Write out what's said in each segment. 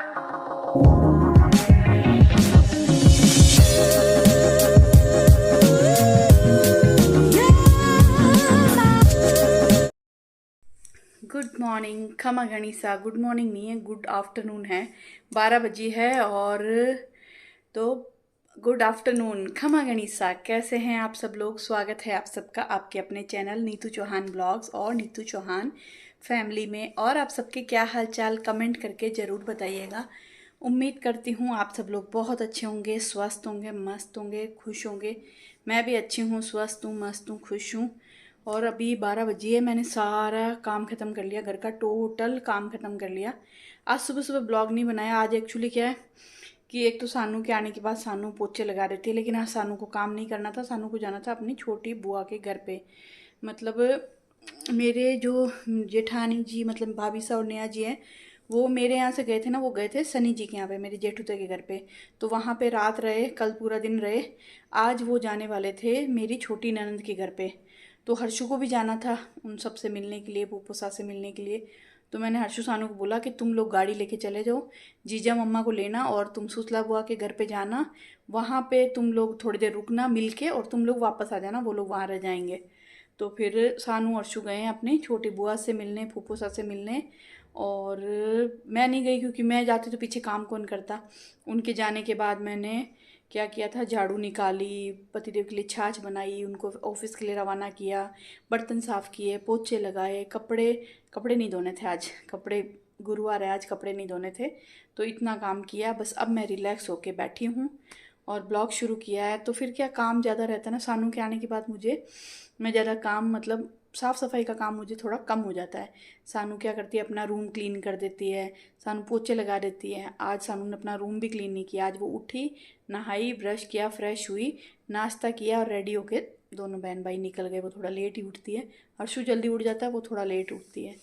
Good morning खमा गणिसा। Good morning नहीं है, गुड आफ्टरनून है। 12 बजी है और तो गुड आफ्टरनून खमा गणिसा। कैसे हैं आप सब लोग? स्वागत है आप सबका आपके अपने चैनल नीतू चौहान ब्लॉग्स और नीतू चौहान फैमिली में। और आप सबके क्या हाल चाल कमेंट करके ज़रूर बताइएगा। उम्मीद करती हूँ आप सब लोग बहुत अच्छे होंगे, स्वस्थ होंगे, मस्त होंगे, खुश होंगे। मैं भी अच्छी हूँ, स्वस्थ हूँ, मस्त हूँ, खुश हूँ। और अभी 12 बजी है, मैंने सारा काम ख़त्म कर लिया, घर का टोटल काम ख़त्म कर लिया। आज सुबह सुबह ब्लॉग नहीं बनाया। आज एक्चुअली क्या है कि एक तो सानू के आने के बाद सानू पोछे लगा रही थी, लेकिन आज सानू को काम नहीं करना था। सानू को जाना था अपनी छोटी बुआ के घर पे। मतलब मेरे जो जेठानी जी, मतलब भाभी सा और नेहा जी हैं, वो मेरे यहाँ से गए थे ना, वो गए थे सनी जी के यहाँ पे, मेरे जेठूते के घर पे। तो वहाँ पे रात रहे, कल पूरा दिन रहे। आज वो जाने वाले थे मेरी छोटी ननंद के घर पे। तो हर्षु को भी जाना था उन सब से मिलने के लिए, पुप्पोसा से मिलने के लिए। तो मैंने हर्षु सानू को बोला कि तुम लोग गाड़ी लेके चले जाओ, जीजा मम्मा को लेना और तुम सुसला बुआ के घर पे जाना। वहाँ पे तुम लोग थोड़ी देर रुकना मिल के, और तुम लोग वापस आ जाना, वो लोग वहाँ रह जाएंगे। तो फिर सानू हर्षु गए हैं अपनी छोटी बुआ से मिलने, फूफूसा से मिलने। और मैं नहीं गई क्योंकि मैं जाती तो पीछे काम कौन करता। उनके जाने के बाद मैंने क्या किया था, झाड़ू निकाली, पतिदेव के लिए छाछ बनाई, उनको ऑफिस के लिए रवाना किया, बर्तन साफ़ किए, पोछे लगाए, कपड़े कपड़े नहीं धोने थे आज, कपड़े गुरुवार है आज, कपड़े नहीं धोने थे। तो इतना काम किया, बस अब मैं रिलैक्स होके बैठी हूँ और ब्लॉग शुरू किया है। तो फिर क्या काम ज़्यादा रहता है ना, सानू के आने के बाद मैं ज़्यादा काम, मतलब साफ़ सफाई का काम मुझे थोड़ा कम हो जाता है। सानू क्या करती है, अपना रूम क्लीन कर देती है, सानू पोछे लगा देती है। आज सानू ने अपना रूम भी क्लीन नहीं किया। आज वो उठी, नहाई, ब्रश किया, फ्रेश हुई, नाश्ता किया और रेडी होके दोनों बहन भाई निकल गए। वो थोड़ा लेट ही उठती है, हर्षु जल्दी उठ जाता है, वो थोड़ा लेट उठती है।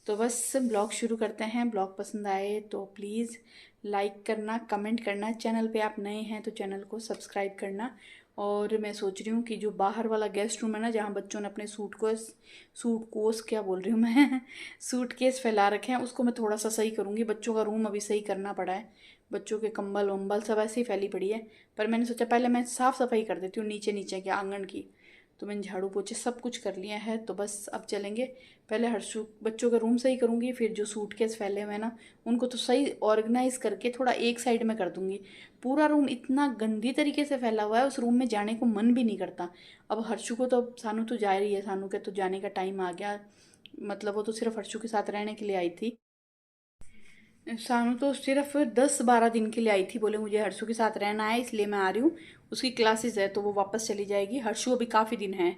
तो बस ब्लॉग शुरू करते हैं। ब्लॉग पसंद आए तो प्लीज़ लाइक करना, कमेंट करना। चैनल पे आप नए हैं तो चैनल को सब्सक्राइब करना। और मैं सोच रही हूँ कि जो बाहर वाला गेस्ट रूम है ना, जहाँ बच्चों ने अपने सूट कोस क्या बोल रही हूँ मैं सूट केस फैला रखे हैं, उसको मैं थोड़ा सा सही करूँगी। बच्चों का रूम अभी सही करना पड़ा है, बच्चों के कंबल वम्बल सब ऐसे ही फैली पड़ी है। पर मैंने सोचा पहले मैं साफ़ सफाई कर देती हूँ नीचे नीचे के आंगन की। तो मैंने झाड़ू पोछे सब कुछ कर लिया है। तो बस अब चलेंगे। पहले हर्षु बच्चों का रूम सही करूँगी, फिर जो सूटकेस फैले हुए हैं ना, उनको तो सही ऑर्गेनाइज करके थोड़ा एक साइड में कर दूँगी। पूरा रूम इतना गंदी तरीके से फैला हुआ है, उस रूम में जाने को मन भी नहीं करता। अब हर्षु को तो, अब सानू तो जा रही है, सानू के तो जाने का टाइम आ गया। मतलब वो तो सिर्फ हर्षु के साथ रहने के लिए आई थी। सानू तो सिर्फ 10-12 दिन के लिए आई थी, बोले मुझे हर्षु के साथ रहना है इसलिए मैं आ रही हूँ। उसकी क्लासेस है तो वो वापस चली जाएगी। हर्षु अभी काफ़ी दिन है।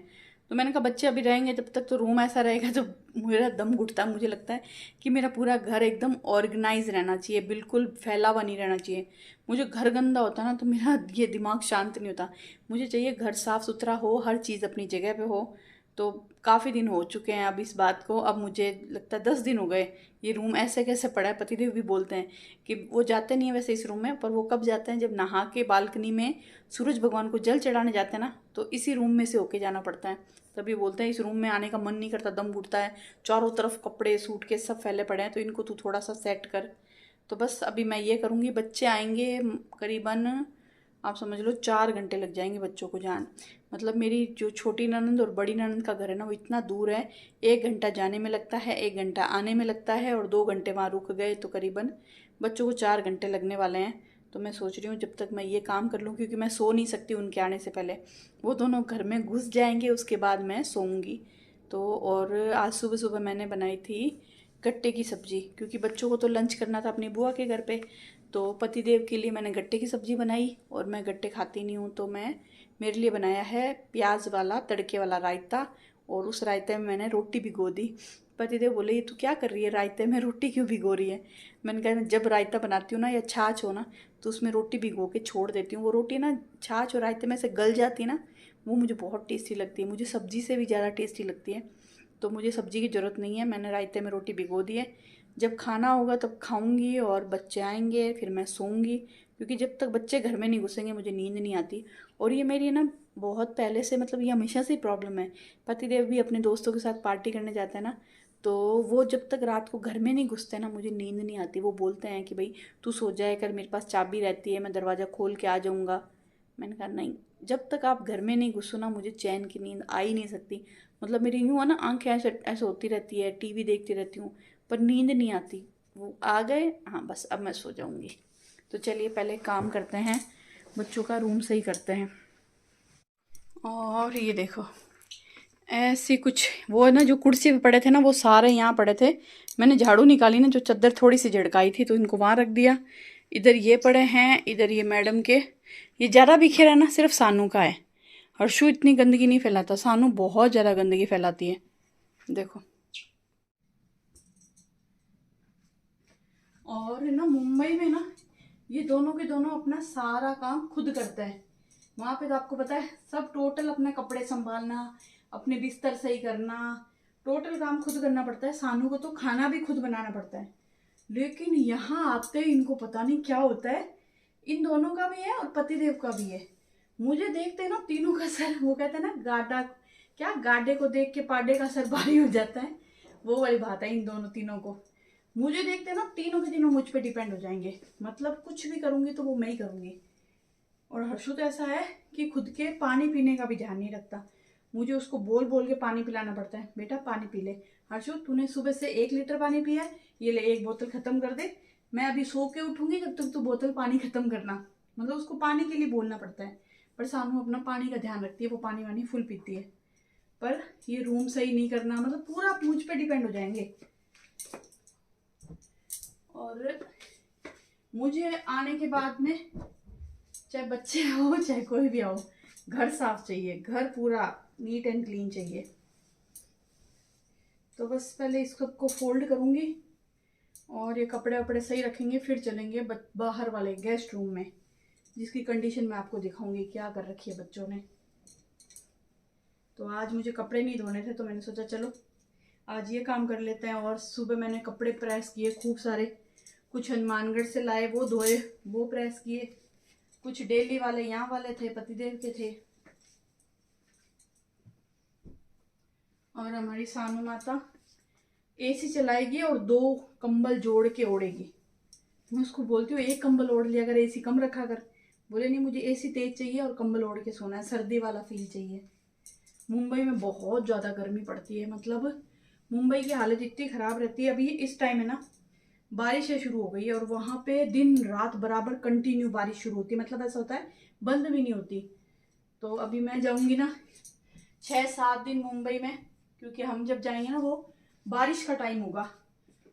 तो मैंने कहा बच्चे अभी रहेंगे जब तक तो रूम ऐसा रहेगा, तो मेरा दम घुटता है। मुझे लगता है कि मेरा पूरा घर एकदम ऑर्गेनाइज रहना चाहिए, बिल्कुल फैला हुआ नहीं रहना चाहिए। मुझे घर गंदा होता ना तो मेरा ये दिमाग शांत नहीं होता। मुझे चाहिए घर साफ़ सुथरा हो, हर चीज़ अपनी जगह पे हो। तो काफ़ी दिन हो चुके हैं अब इस बात को, अब मुझे लगता है 10 दिन हो गए ये रूम ऐसे कैसे पड़ा है। पतिदेव भी बोलते हैं कि वो जाते नहीं है वैसे इस रूम में, पर वो कब जाते हैं, जब नहा के बालकनी में सूरज भगवान को जल चढ़ाने जाते हैं ना, तो इसी रूम में से होके जाना पड़ता है। तभी बोलते हैं इस रूम में आने का मन नहीं करता, दम घुटता है। चारों तरफ कपड़े सूट के सब फैले पड़े हैं, तो इनको तू थोड़ा सा सेट कर। तो बस अभी मैं ये करूँगी। बच्चे आएंगे करीबन, आप समझ लो 4 घंटे लग जाएंगे बच्चों को जान। मतलब मेरी जो छोटी ननंद और बड़ी ननंद का घर है ना, वो इतना दूर है। 1 घंटा जाने में लगता है, 1 घंटा आने में लगता है, और 2 घंटे वहाँ रुक गए तो करीबन बच्चों को 4 घंटे लगने वाले हैं। तो मैं सोच रही हूँ जब तक मैं ये काम कर लूँ, क्योंकि मैं सो नहीं सकती उनके आने से पहले। वो दोनों घर में घुस जाएंगे, उसके बाद मैं सोऊंगी। तो और आज सुबह सुबह मैंने बनाई थी गट्टे की सब्ज़ी, क्योंकि बच्चों को तो लंच करना था अपनी बुआ के घर पे। तो पतिदेव के लिए मैंने गट्टे की सब्ज़ी बनाई, और मैं गट्टे खाती नहीं हूँ तो मैं मेरे लिए बनाया है प्याज वाला तड़के वाला रायता। और उस रायते में मैंने रोटी भिगो दी। पतिदेव बोले ये तू क्या कर रही है, रायते में रोटी क्यों भिगो रही है? मैंने कहा जब रायता बनाती हूँ ना या छाछ हो ना, तो उसमें रोटी भिगो के छोड़ देती हूँ। वो रोटी ना छाछ और रायते में से गल जाती है ना, वो मुझे बहुत टेस्टी लगती है। मुझे सब्ज़ी से भी ज़्यादा टेस्टी लगती है। तो मुझे सब्ज़ी की ज़रूरत नहीं है, मैंने रायते में रोटी भिगो दी है। जब खाना होगा तब खाऊंगी, और बच्चे आएंगे फिर मैं सोऊंगी। क्योंकि जब तक बच्चे घर में नहीं घुसेंगे मुझे नींद नहीं आती। और ये मेरी ना बहुत पहले से, मतलब ये हमेशा से प्रॉब्लम है। पतिदेव भी अपने दोस्तों के साथ पार्टी करने जाते हैं ना, तो वो जब तक रात को घर में नहीं घुसते ना, मुझे नींद नहीं आती। वो बोलते हैं कि भाई तू सो जाया कर, मेरे पास चाबी रहती है, मैं दरवाज़ा खोल के आ जाऊँगा। मैंने कहा नहीं, जब तक आप घर में नहीं घुसो ना, मुझे चैन की नींद आ ही नहीं सकती। मतलब मेरी यूँ है ना, आंखें ऐसे ऐसे होती रहती है, टीवी देखती रहती हूँ, पर नींद नहीं आती। वो आ गए, हाँ बस अब मैं सो जाऊँगी। तो चलिए पहले काम करते हैं, बच्चों का रूम सही करते हैं। और ये देखो, ऐसी कुछ वो है ना, जो कुर्सी पे पड़े थे ना, वो सारे यहाँ पड़े थे। मैंने झाड़ू निकाली ना, जो चादर थोड़ी सी झड़काई थी, तो इनको वहाँ रख दिया। इधर ये पड़े हैं, इधर ये मैडम के। ये ज़्यादा बिखेरा है ना, सिर्फ सानू का है। हर्षु इतनी गंदगी नहीं फैलाता, सानू बहुत ज़्यादा गंदगी फैलाती है। देखो, और ना मुंबई में ना, ये दोनों के दोनों अपना सारा काम खुद करते हैं। वहाँ पे तो आपको पता है, सब टोटल अपने कपड़े संभालना, अपने बिस्तर सही करना, टोटल काम खुद करना पड़ता है। सानू को तो खाना भी खुद बनाना पड़ता है। लेकिन यहाँ आते ही इनको पता नहीं क्या होता है, इन दोनों का भी है और पतिदेव का भी है। मुझे देखते ना तीनों का सर, वो कहते हैं ना गाडा, क्या गाडे को देख के पाडे का सर भारी हो जाता है, वो वाली बात है इन दोनों तीनों को। मुझे देखते ना तीनों के तीनों मुझ पे डिपेंड हो जाएंगे। मतलब कुछ भी करूंगी तो वो मैं ही करूंगी। और हर्षु तो ऐसा है कि खुद के पानी पीने का भी ध्यान नहीं रखता। मुझे उसको बोल बोल के पानी पिलाना पड़ता है, बेटा पानी पी ले। हर्षु तूने सुबह से 1 लीटर पानी पिया है, ये ले 1 बोतल खत्म कर दे। मैं अभी सो के उठूंगी, जब तक तू बोतल पानी खत्म करना। मतलब उसको पानी के लिए बोलना पड़ता है। पर सानू अपना पानी का ध्यान रखती है, वो पानी वानी फुल पीती है। पर ये रूम सही नहीं करना, मतलब पूरा मुझ पे डिपेंड हो जाएंगे। और मुझे आने के बाद में, चाहे बच्चे आओ चाहे कोई भी आओ, घर साफ चाहिए, घर पूरा नीट एंड क्लीन चाहिए। तो बस पहले इस सबको फोल्ड करूंगी और ये कपड़े वपड़े सही रखेंगे, फिर चलेंगे बाहर वाले गेस्ट रूम में, जिसकी कंडीशन मैं आपको दिखाऊंगी क्या कर रखी है बच्चों ने। तो आज मुझे कपड़े नहीं धोने थे, तो मैंने सोचा चलो आज ये काम कर लेते हैं। और सुबह मैंने कपड़े प्रेस किए खूब सारे, कुछ हनुमानगढ़ से लाए वो धोए, वो प्रेस किए, कुछ डेली वाले यहाँ वाले थे, पतिदेव के थे। और हमारी सानू माता एसी चलाएगी और 2 कंबल जोड़ के ओढ़ेगी। मैं उसको बोलती हूँ 1 कंबल ओढ़ लिया कर, एसी कम रखा कर। बोले नहीं, मुझे एसी तेज चाहिए और कंबल ओढ़ के सोना है, सर्दी वाला फील चाहिए। मुंबई में बहुत ज़्यादा गर्मी पड़ती है, मतलब मुंबई की हालत इतनी ख़राब रहती है। अभी इस टाइम है ना, बारिशें शुरू हो गई है और वहाँ पे दिन रात बराबर कंटिन्यू बारिश शुरू होती है। मतलब ऐसा होता है बंद भी नहीं होती। तो अभी मैं जाऊँगी ना 6-7 दिन मुंबई में, क्योंकि हम जब जाएंगे ना वो बारिश का टाइम होगा।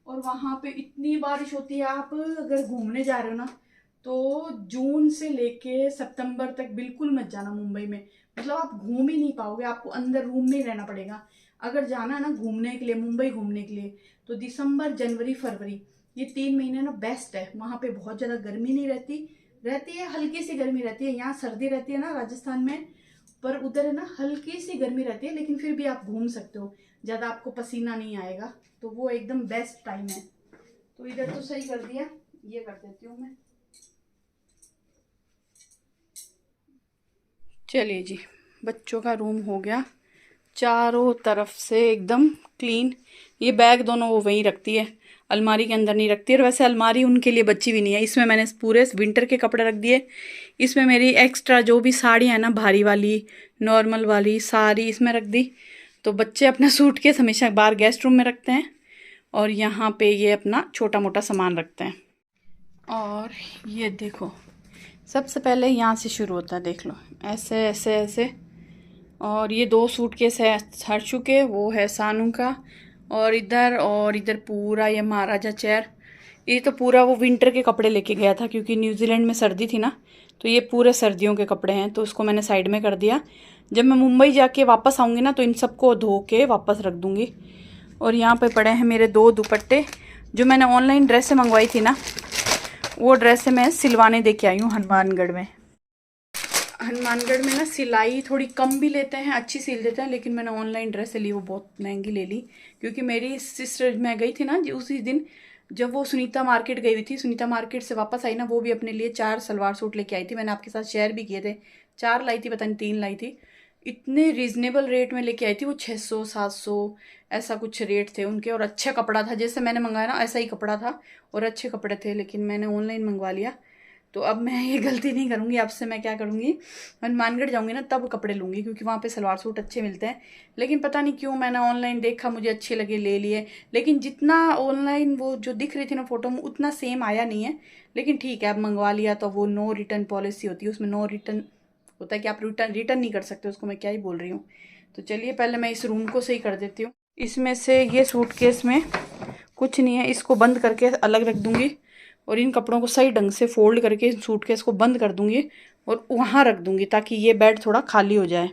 और वहाँ पे इतनी बारिश होती है, आप अगर घूमने जा रहे हो ना, तो जून से लेके सितंबर तक बिल्कुल मत जाना मुंबई में। मतलब आप घूम ही नहीं पाओगे, आपको अंदर रूम में ही रहना पड़ेगा। अगर जाना है ना घूमने के लिए, मुंबई घूमने के लिए, तो दिसंबर जनवरी फरवरी ये 3 महीने ना बेस्ट है। वहाँ पे बहुत ज़्यादा गर्मी नहीं रहती, रहती है हल्की सी गर्मी रहती है। यहाँ सर्दी रहती है ना राजस्थान में, पर उधर है ना हल्की सी गर्मी रहती है, लेकिन फिर भी आप घूम सकते हो, ज़्यादा आपको पसीना नहीं आएगा। तो वो एकदम बेस्ट टाइम है। तो इधर तो सही कर दिया, ये कर देती हूँ मैं। चलिए जी, बच्चों का रूम हो गया चारों तरफ से एकदम क्लीन। ये बैग दोनों वो वहीं रखती है, अलमारी के अंदर नहीं रखती है। और वैसे अलमारी उनके लिए बची भी नहीं है, इसमें मैंने पूरे विंटर के कपड़े रख दिए। इसमें मेरी एक्स्ट्रा जो भी साड़ी है ना, भारी वाली नॉर्मल वाली सारी इसमें रख दी। तो बच्चे अपना सूटकेस हमेशा बाहर गेस्ट रूम में रखते हैं, और यहाँ पे ये अपना छोटा मोटा सामान रखते हैं। और ये देखो, सबसे पहले यहाँ से शुरू होता है, देख लो ऐसे ऐसे ऐसे। और ये 2 सूटकेस है हर्षु के, वो है सानू का, और इधर पूरा ये महाराजा चेयर। ये तो पूरा वो विंटर के कपड़े लेके गया था, क्योंकि न्यूजीलैंड में सर्दी थी ना, तो ये पूरे सर्दियों के कपड़े हैं। तो उसको मैंने साइड में कर दिया। जब मैं मुंबई जाके वापस आऊँगी ना, तो इन सबको धो के वापस रख दूँगी। और यहाँ पे पड़े हैं मेरे 2 दुपट्टे, जो मैंने ऑनलाइन ड्रेसें मंगवाई थी ना, वो ड्रेसें मैं सिलवाने दे के आई हूँ हनुमानगढ़ में। हनुमानगढ़ में ना सिलाई थोड़ी कम भी लेते हैं, अच्छी सिल देते हैं, लेकिन मैंने ऑनलाइन ड्रेसें ली वो बहुत महंगी ले ली। क्योंकि मेरी सिस्टर, मैं गई थी ना उसी दिन जब वो सुनीता मार्केट गई हुई थी, सुनीता मार्केट से वापस आई ना, वो भी अपने लिए 4 सलवार सूट लेके आई थी। मैंने आपके साथ शेयर भी किए थे, 4 लाई थी, पता नहीं 3 लाई थी। इतने रीज़नेबल रेट में लेके आई थी वो, 600-700 ऐसा कुछ रेट थे उनके। और अच्छा कपड़ा था, जैसे मैंने मंगाया ना ऐसा ही कपड़ा था और अच्छे कपड़े थे, लेकिन मैंने ऑनलाइन मंगवा लिया। तो अब मैं ये गलती नहीं करूँगी। अब से मैं क्या करूँगी, मैं हनुमानगढ़ जाऊँगी ना तब कपड़े लूँगी, क्योंकि वहाँ पे सलवार सूट अच्छे मिलते हैं। लेकिन पता नहीं क्यों मैंने ऑनलाइन देखा, मुझे अच्छे लगे, ले लिए। लेकिन जितना ऑनलाइन वो जो दिख रही थी ना फ़ोटो में, उतना सेम आया नहीं है। लेकिन ठीक है, अब मंगवा लिया तो वो नो रिटर्न पॉलिसी होती है, उसमें नो रिटर्न होता है कि आप रिटर्न नहीं कर सकते उसको। मैं क्या ही बोल रही हूँ। तो चलिए पहले मैं इस रूम को सही कर देती हूँ। इसमें से ये सूटकेस में कुछ नहीं है, इसको बंद करके अलग रख दूँगी और इन कपड़ों को सही ढंग से फोल्ड करके इस सूटकेस को बंद कर दूँगी और वहाँ रख दूँगी, ताकि ये बेड थोड़ा खाली हो जाए।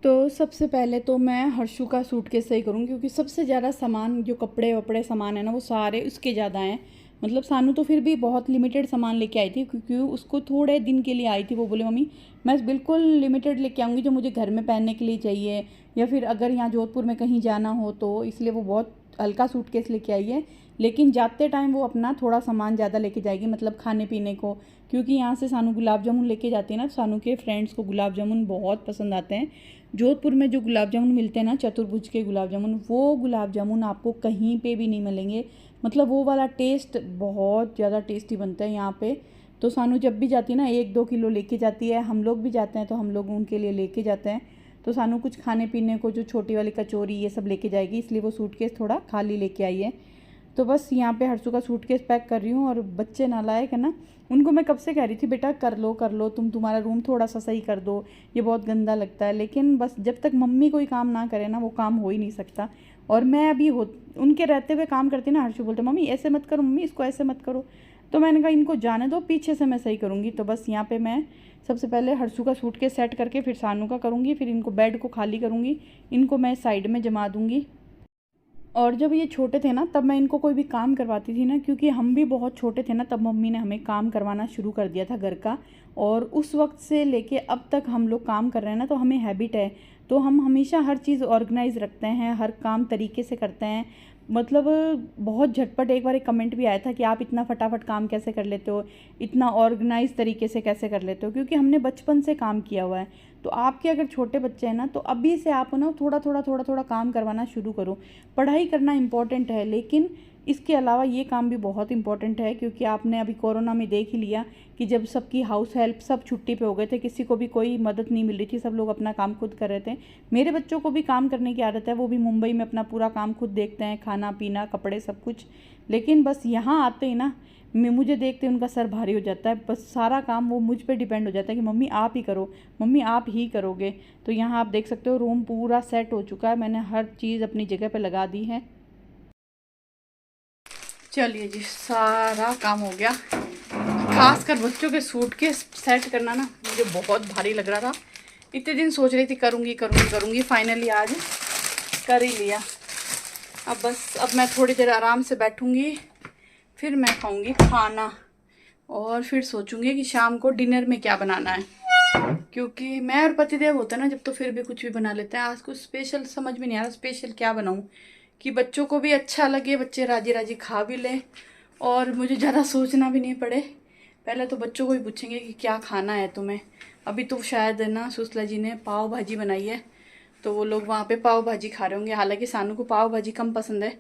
तो सबसे पहले तो मैं हर्षू का सूटकेस सही करूँगी, क्योंकि सबसे ज़्यादा सामान जो कपड़े वपड़े सामान है ना वो सारे उसके ज़्यादा हैं। मतलब सानू तो फिर भी बहुत लिमिटेड सामान लेके आई थी, क्योंकि उसको थोड़े दिन के लिए आई थी। वो बोले मम्मी मैं बिल्कुल लिमिटेड लेके आऊँगी, जो मुझे घर में पहनने के लिए चाहिए, या फिर अगर यहाँ जोधपुर में कहीं जाना हो तो। इसलिए वो बहुत हल्का सूटकेस लेके आई है। लेकिन जाते टाइम वो अपना थोड़ा सामान ज़्यादा लेके जाएगी, मतलब खाने पीने को। क्योंकि यहाँ से सानू गुलाब जामुन लेके जाती है ना, सानू के फ्रेंड्स को गुलाब जामुन बहुत पसंद आते हैं। जोधपुर में जो गुलाब जामुन मिलते हैं ना, चतुर्भुज के गुलाब जामुन, वो गुलाब जामुन आपको कहीं पे भी नहीं मिलेंगे। मतलब वो वाला टेस्ट बहुत ज़्यादा टेस्टी बनता है यहाँ पे। तो सानू जब भी जाती है ना 1-2 किलो लेके जाती है। हम लोग भी जाते हैं तो हम लोग उनके लिए लेके जाते हैं। तो सानू कुछ खाने पीने को, जो छोटी वाली कचौरी ये सब लेके जाएगी, इसलिए वो सूटकेस थोड़ा खाली लेके आई है। तो बस यहाँ पे हर्षू का सूटकेस पैक कर रही हूँ। और बच्चे नालायक है ना, उनको मैं कब से कह रही थी बेटा कर लो तुम्हारा रूम थोड़ा सा सही कर दो, ये बहुत गंदा लगता है। लेकिन बस जब तक मम्मी कोई काम ना करे ना, वो काम हो ही नहीं सकता। और मैं अभी उनके रहते हुए काम करती ना, हर्षू बोलते मम्मी ऐसे मत करो, मम्मी इसको ऐसे मत करो। तो मैंने कहा इनको जाने दो, पीछे से मैं सही करूँगी। तो बस यहाँ पे मैं सबसे पहले हर्षू का सूटकेस सेट करके फिर सानू का करूँगी, फिर इनको बेड को खाली करूँगी, इनको मैं साइड में जमा दूँगी। और जब ये छोटे थे ना तब मैं इनको कोई भी काम करवाती थी ना, क्योंकि हम भी बहुत छोटे थे ना तब मम्मी ने हमें काम करवाना शुरू कर दिया था घर का। और उस वक्त से लेके अब तक हम लोग काम कर रहे हैं ना, तो हमें हैबिट है। तो हम हमेशा हर चीज़ ऑर्गेनाइज रखते हैं, हर काम तरीके से करते हैं। मतलब बहुत झटपट। एक बार एक कमेंट भी आया था कि आप इतना फटाफट काम कैसे कर लेते हो, इतना ऑर्गेनाइज तरीके से कैसे कर लेते हो, क्योंकि हमने बचपन से काम किया हुआ है। तो आपके अगर छोटे बच्चे हैं ना, तो अभी से आप ना थोड़ा थोड़ा काम करवाना शुरू करो। पढ़ाई करना इम्पॉर्टेंट है, लेकिन इसके अलावा ये काम भी बहुत इम्पॉर्टेंट है। क्योंकि आपने अभी कोरोना में देख ही लिया कि जब सबकी हाउस हेल्प सब छुट्टी पे हो गए थे, किसी को भी कोई मदद नहीं मिल रही थी, सब लोग अपना काम खुद कर रहे थे। मेरे बच्चों को भी काम करने की आदत है, वो भी मुंबई में अपना पूरा काम खुद देखते हैं, खाना पीना कपड़े सब कुछ। लेकिन बस यहाँ आते ही ना मुझे देखते उनका सर भारी हो जाता है। बस सारा काम वो मुझ पे डिपेंड हो जाता है कि मम्मी आप ही करो, मम्मी आप ही करोगे। तो यहाँ आप देख सकते हो रूम पूरा सेट हो चुका है, मैंने हर चीज़ अपनी जगह पे लगा दी है। चलिए जी, सारा काम हो गया। खासकर बच्चों के सूटकेस सेट करना ना मुझे बहुत भारी लग रहा था। इतने दिन सोच रही थी करूँगी, फाइनली आज कर ही लिया। अब मैं थोड़ी देर आराम से बैठूँगी, फिर मैं खाऊंगी खाना और फिर सोचूंगी कि शाम को डिनर में क्या बनाना है। क्योंकि मैं और पतिदेव होता है ना जब, तो फिर भी कुछ भी बना लेते हैं। आज कुछ स्पेशल समझ में नहीं आ रहा, स्पेशल क्या बनाऊं कि बच्चों को भी अच्छा लगे, बच्चे राजी राजी खा भी लें और मुझे ज़्यादा सोचना भी नहीं पड़े। पहले तो बच्चों को ही पूछेंगे कि क्या खाना है तुम्हें। अभी तो शायद ना सुसला जी ने पाव भाजी बनाई है, तो वो लोग वहाँ पे पाव भाजी खा रहे होंगे। हालांकि सानू को पाव भाजी कम पसंद है,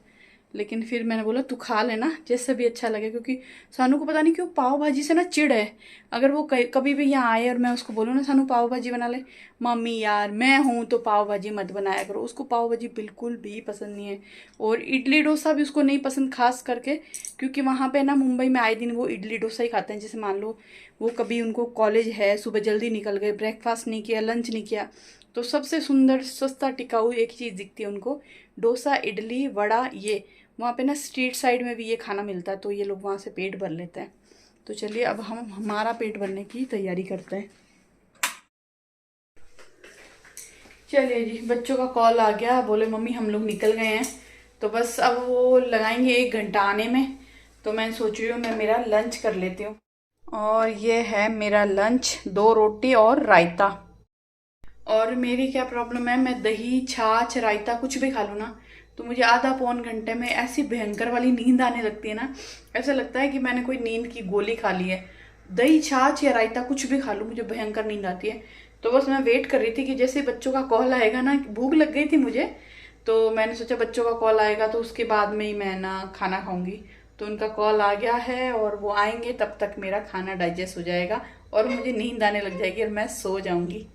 लेकिन फिर मैंने बोला तू खा लेना जैसे भी अच्छा लगे। क्योंकि सानू को पता नहीं क्यों पाव भाजी से ना चिढ़ है। अगर वो कभी भी यहाँ आए और मैं उसको बोलूँ ना सानू पाव भाजी बना ले, मम्मी यार मैं हूँ तो पाव भाजी मत बनाया करो। उसको पाव भाजी बिल्कुल भी पसंद नहीं है। और इडली डोसा भी उसको नहीं पसंद, खास करके क्योंकि वहाँ पे ना मुंबई में आए दिन वो इडली डोसा ही खाते हैं। जैसे मान लो वो कभी उनको कॉलेज है, सुबह जल्दी निकल गए, ब्रेकफास्ट नहीं किया, लंच नहीं किया, तो सबसे सुंदर सस्ता टिकाऊ एक चीज़ दिखती है उनको, डोसा इडली वड़ा। ये वहाँ पे ना स्ट्रीट साइड में भी ये खाना मिलता है, तो ये लोग वहाँ से पेट भर लेते हैं। तो चलिए अब हम हमारा पेट भरने की तैयारी करते हैं। चलिए जी, बच्चों का कॉल आ गया, बोले मम्मी हम लोग निकल गए हैं। तो बस अब वो लगाएंगे 1 घंटा आने में। तो मैं सोच रही हूँ मैं मेरा लंच कर लेती हूँ। और ये है मेरा लंच, 2 रोटी और रायता। और मेरी क्या प्रॉब्लम है, मैं दही छाछ रायता कुछ भी खा लूँ ना, तो मुझे आधा पौन घंटे में ऐसी भयंकर वाली नींद आने लगती है ना, ऐसा लगता है कि मैंने कोई नींद की गोली खा ली है। दही छाछ या रायता कुछ भी खा लूँ मुझे भयंकर नींद आती है। तो बस मैं वेट कर रही थी कि जैसे बच्चों का कॉल आएगा ना, भूख लग गई थी मुझे, तो मैंने सोचा बच्चों का कॉल आएगा तो उसके बाद में ही मैं ना खाना खाऊंगी। तो उनका कॉल आ गया है और वो आएंगे, तब तक मेरा खाना डाइजेस्ट हो जाएगा और मुझे नींद आने लग जाएगी और मैं सो जाऊंगी।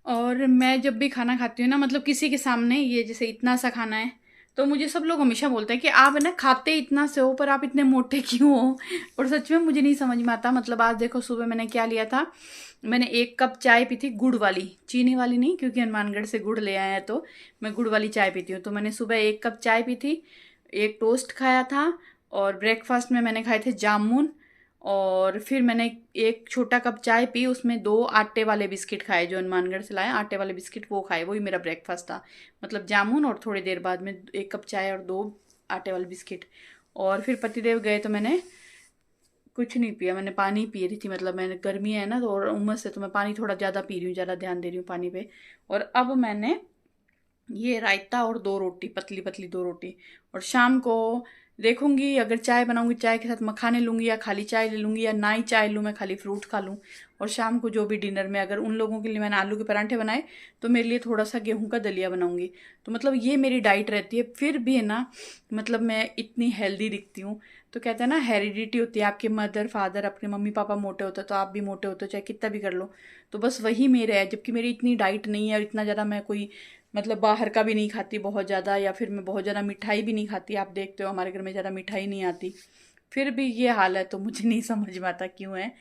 और मैं जब भी खाना खाती हूँ ना, मतलब किसी के सामने, ये जैसे इतना सा खाना है, तो मुझे सब लोग हमेशा बोलते हैं कि आप है ना खाते इतना से हो पर आप इतने मोटे क्यों हो। और सच में मुझे नहीं समझ में आता। मतलब आज देखो सुबह मैंने क्या लिया था, मैंने 1 कप चाय पी थी, गुड़ वाली, चीनी वाली नहीं, क्योंकि हनुमानगढ़ से गुड़ ले आए हैं तो मैं गुड़ वाली चाय पीती हूँ। तो मैंने सुबह 1 कप चाय पी थी, एक टोस्ट खाया था, और ब्रेकफास्ट में मैंने खाए थे जामुन, और फिर मैंने 1 छोटा कप चाय पी, उसमें 2 आटे वाले बिस्किट खाए, जो हनुमानगढ़ से लाए आटे वाले बिस्किट, वो खाए, वही मेरा ब्रेकफास्ट था। मतलब जामुन और थोड़ी देर बाद में 1 कप चाय और 2 आटे वाले बिस्किट। और फिर पतिदेव गए तो मैंने कुछ नहीं पिया, मैंने पानी पी रही थी। मतलब मैंने, गर्मी है ना तो, और उमस से, तो मैं पानी थोड़ा ज़्यादा पी रही हूँ, ज़्यादा ध्यान दे रही हूँ पानी पे। और अब मैंने ये रायता और 2 रोटी, पतली पतली 2 रोटी। और शाम को देखूंगी, अगर चाय बनाऊंगी चाय के साथ मखाने लूंगी, या खाली चाय ले लूंगी, या ना ही चाय लूँ, मैं खाली फ्रूट खा लूँ। और शाम को जो भी डिनर में, अगर उन लोगों के लिए मैंने आलू के पराठे बनाए तो मेरे लिए थोड़ा सा गेहूं का दलिया बनाऊंगी। तो मतलब ये मेरी डाइट रहती है। फिर भी है ना, मतलब मैं इतनी हेल्दी दिखती हूँ। तो कहते हैं ना, हेरिडिटी होती है, आपके मदर फादर, अपने मम्मी पापा मोटे होते हैं तो आप भी मोटे होते हो, चाहे कितना भी कर लो। तो बस वही मेरे है, जबकि मेरी इतनी डाइट नहीं है, और इतना ज़्यादा मैं कोई, मतलब बाहर का भी नहीं खाती बहुत ज़्यादा, या फिर मैं बहुत ज़्यादा मिठाई भी नहीं खाती। आप देखते हो हमारे घर में ज़्यादा मिठाई नहीं आती, फिर भी ये हाल है। तो मुझे नहीं समझ में आता क्यों है,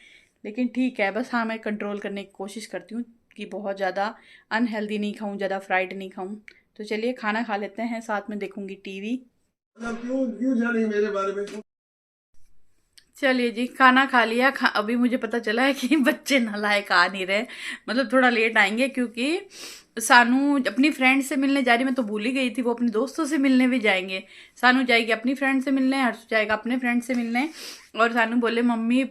लेकिन ठीक है। बस हाँ, मैं कंट्रोल करने की कोशिश करती हूँ कि बहुत ज़्यादा अनहेल्दी नहीं खाऊं, ज़्यादा फ्राइड नहीं खाऊं। तो चलिए खाना खा लेते हैं, साथ में देखूंगी टीवी। क्यों क्यों जाने मेरे बारे में। चलिए जी, खाना खा लिया। अभी मुझे पता चला है कि बच्चे नालायक आ नहीं रहे, मतलब थोड़ा लेट आएंगे, क्योंकि सानू अपनी फ्रेंड से मिलने जा रही। मैं तो भूल ही गई थी, वो अपने दोस्तों से मिलने भी जाएंगे। सानू जाएगी अपनी फ्रेंड से मिलने, हर्षु जाएगा अपने फ्रेंड से मिलने। और सानू बोले मम्मी,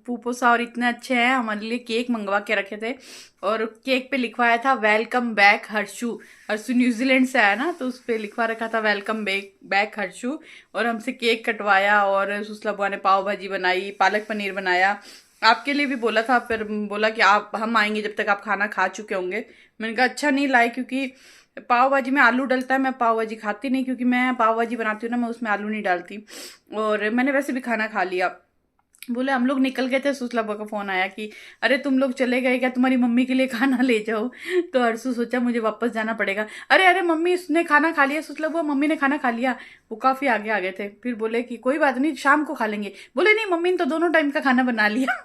पूपो सा और इतने अच्छे हैं, हमारे लिए केक मंगवा के रखे थे, और केक पे लिखवाया था welcome back Harshu. Harshu New Zealand से आया ना, तो उस पर लिखवा रखा था वेलकम बैक हर्षु। और हमसे केक कटवाया, और सुसला बुआ ने पाव भाजी बनाई, पालक पनीर बनाया। आपके लिए भी बोला था, फिर बोला कि आप, हम आएंगे जब तक आप खाना खा चुके होंगे। मैंने कहा अच्छा नहीं लाए, क्योंकि पाव भाजी में आलू डलता है, मैं पाव भाजी खाती नहीं, क्योंकि मैं पाव भाजी बनाती हूँ ना, मैं उसमें आलू नहीं डालती। और मैंने वैसे भी खाना खा लिया। बोले हम लोग निकल गए थे, सुसला बुआ का फोन आया कि अरे तुम लोग चले गए क्या, तुम्हारी मम्मी के लिए खाना ले जाओ। तो हर्षु सोचा मुझे वापस जाना पड़ेगा। अरे अरे मम्मी, उसने खाना खा लिया, सुसला बुआ मम्मी ने खाना खा लिया। वो काफी आगे आ गए थे। फिर बोले कि कोई बात नहीं, शाम को खा लेंगे। बोले नहीं, मम्मी ने तो दोनों टाइम का खाना बना लिया।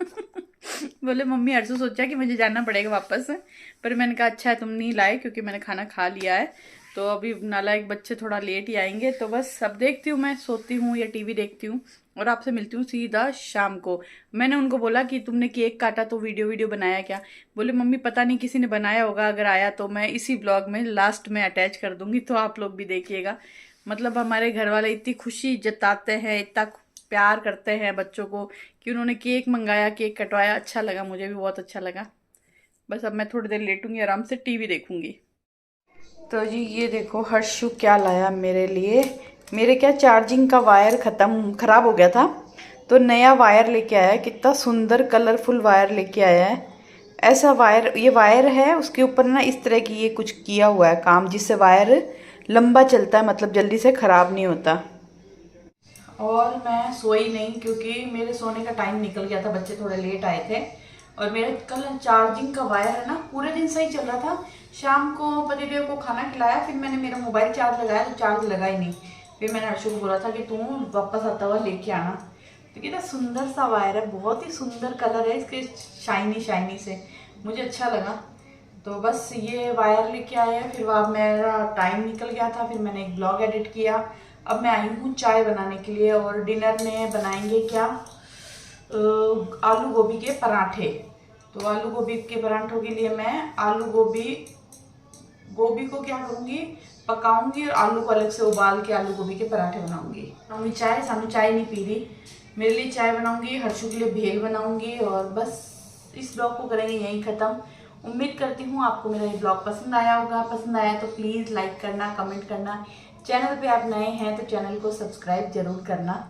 बोले मम्मी, हर्षु सोचा कि मुझे जाना पड़ेगा वापस। पर मैंने कहा अच्छा है तुम नहीं लाए, क्योंकि मैंने खाना खा लिया है। तो अभी नालायक बच्चे थोड़ा लेट ही आएंगे। तो बस अब देखती हूँ, मैं सोती हूँ या टीवी देखती हूँ, और आपसे मिलती हूँ सीधा शाम को। मैंने उनको बोला कि तुमने केक काटा तो वीडियो वीडियो बनाया क्या। बोले मम्मी पता नहीं, किसी ने बनाया होगा, अगर आया तो मैं इसी ब्लॉग में लास्ट में अटैच कर दूंगी, तो आप लोग भी देखिएगा। मतलब हमारे घर वाले इतनी खुशी जताते हैं, इतना प्यार करते हैं बच्चों को, कि उन्होंने केक मंगाया, केक कटवाया। अच्छा लगा, मुझे भी बहुत अच्छा लगा। बस अब मैं थोड़ी देर लेटूंगी, आराम से टीवी देखूंगी। तो जी ये देखो हर्षु क्या लाया मेरे लिए। मेरे क्या, चार्जिंग का वायर खराब हो गया था, तो नया वायर लेके आया है। कितना सुंदर कलरफुल वायर लेके आया है। ऐसा वायर, ये वायर है, उसके ऊपर ना इस तरह की ये कुछ किया हुआ है काम, जिससे वायर लंबा चलता है, मतलब जल्दी से ख़राब नहीं होता। और मैं सोई नहीं, क्योंकि मेरे सोने का टाइम निकल गया था, बच्चे थोड़े लेट आए थे। और मेरे कल चार्जिंग का वायर है ना, पूरे दिन सही चल रहा था। शाम को पतिदेव को खाना खिलाया, फिर मैंने मेरा मोबाइल चार्ज लगाया तो चार्ज लगा ही नहीं। फिर मैंने हर्षु को बोला था कि तू वापस आता हुआ लेके आना। तो कितना सुंदर सा वायर है, बहुत ही सुंदर कलर है इसके, शाइनी शाइनी से, मुझे अच्छा लगा। तो बस ये वायर लेके आए हैं। फिर वह मेरा टाइम निकल गया था, फिर मैंने एक ब्लॉग एडिट किया। अब मैं आई हूँ चाय बनाने के लिए, और डिनर में बनाएंगे क्या, आलू गोभी के पराठे। तो आलू गोभी के पराठों के लिए मैं आलू गोभी को क्या करूँगी, पकाऊंगी, और आलू को अलग से उबाल के आलू गोभी के पराठे बनाऊंगी चाय, सानू चाय नहीं पी रही, मेरे लिए चाय बनाऊंगी, हर्षु के लिए भेल बनाऊंगी। और बस इस ब्लॉग को करेंगे यहीं ख़त्म। उम्मीद करती हूँ आपको मेरा ये ब्लॉग पसंद आया होगा। पसंद आया तो प्लीज़ लाइक करना, कमेंट करना। चैनल पे आप नए हैं तो चैनल को सब्सक्राइब जरूर करना।